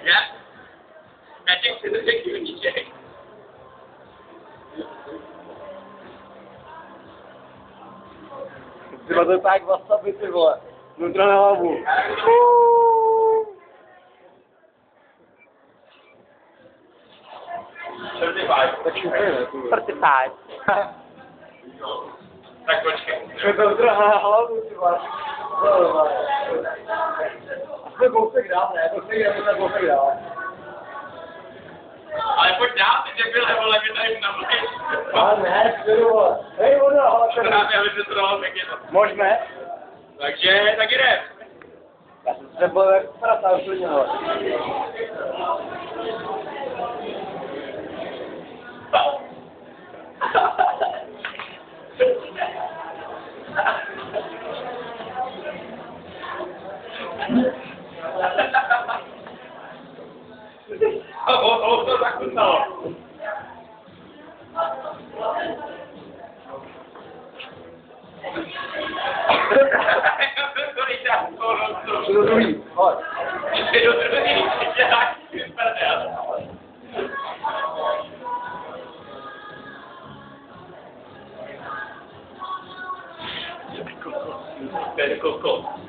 Yeah. Magic to the big unique. Tyba to je tak wasabi, ty vole. Nutra na hlavu. Tak šupej, ne? 45. Tak počkej. To nutra na hlavu, ty vole. Aspoň kousek dál, ne? Kousek dál. Ale pojď dál, ty debile, vole, mě tady navlej. Ale ne, ty vole. Hej, voda, ale to Právě, aby se to dalo pěkně. Možné? Takže, tak jdem. Já jsem se byl jak prasa úplně, ale. To tak stalo. Do druhý, pojď. Do druhý, děláš prdel. To je kokos.